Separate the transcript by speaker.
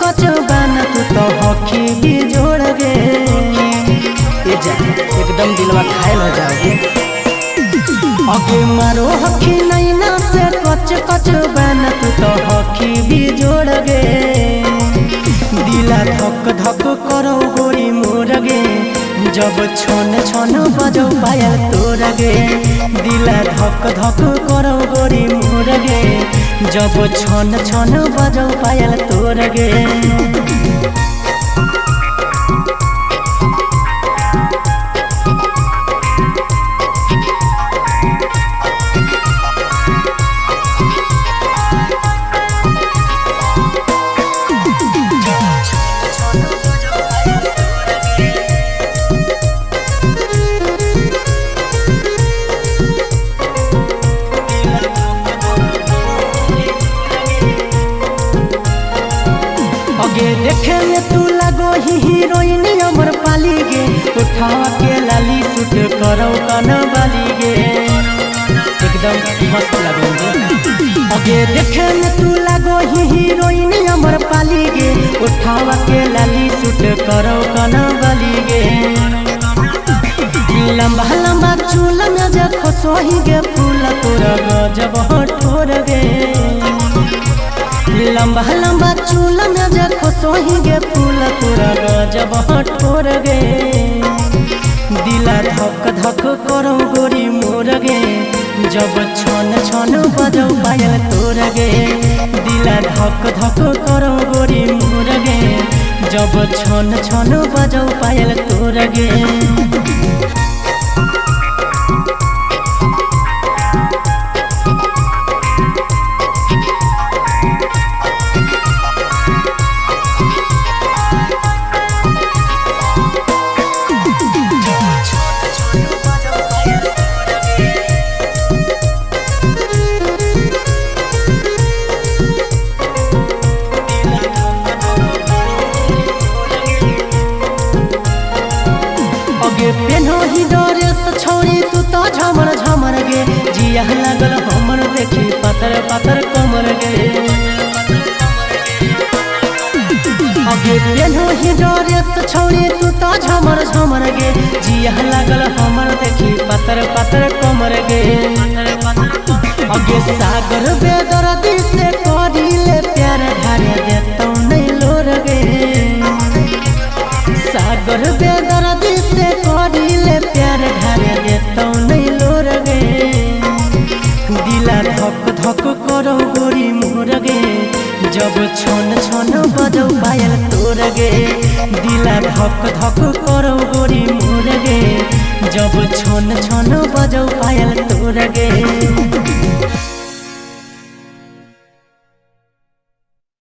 Speaker 1: कच बना तू तो हॉकी भी जोड़ गे। ये जा एकदम दिलवा घायल हो जाओगे। आगे मारो हॉकी नैना से कच कच बना तू तो हॉकी भी जोड़ गे। दिला धक धक करो गोरी मोर गे, जब छन छन बजो पायल तोर गे। दिला धक धक करो गोरी मोर गे, जब छन छन बजो पायल तोर गे। आगे देखे में तू लगो ही हीरोइन अमर पाली गे। उठावा के लाली सूट करो कन बाली गे, एकदम मस्त लगोगे। आगे देखे में तू लगो ही हीरोइन अमर पाली गे। उठावा के लाली सूट करो कन बाली गे। लंबा लंबा चूल में जखो सोही गे फूल तोरा गजब ठोर गे। लंबा लंबा चूल में जखो सोही गे फूल तोरा गजब ठोर गे। दिला धक धक करो गोरी मोर गे, जब छन छन बजो पायल तोर गे। दिला धक धक करो गोरी मोर गे, जब छन छन बजो पायल तोर गे। पेनो ही डोरेस छोड़ी तू तो झमर झमर गे। जिया लगल हमर देखी पतर पतर कमर गे। आगे पेनो ही डोरेस छोड़ी तू तो झमर झमर गे। जिया लगल हमर देखी पतर पतर कमर गे। आगे सागर बेदर्दी से करिले प्यार ढारे देतौ नहीं लोर गे। सागर बेदर्दी से करिले प्यार ढारे देतौ नहीं लोर गे। दिला धक धक करो गोरी मोर गे, जब छन छन बजो पायल तोर गे। दिला धक धक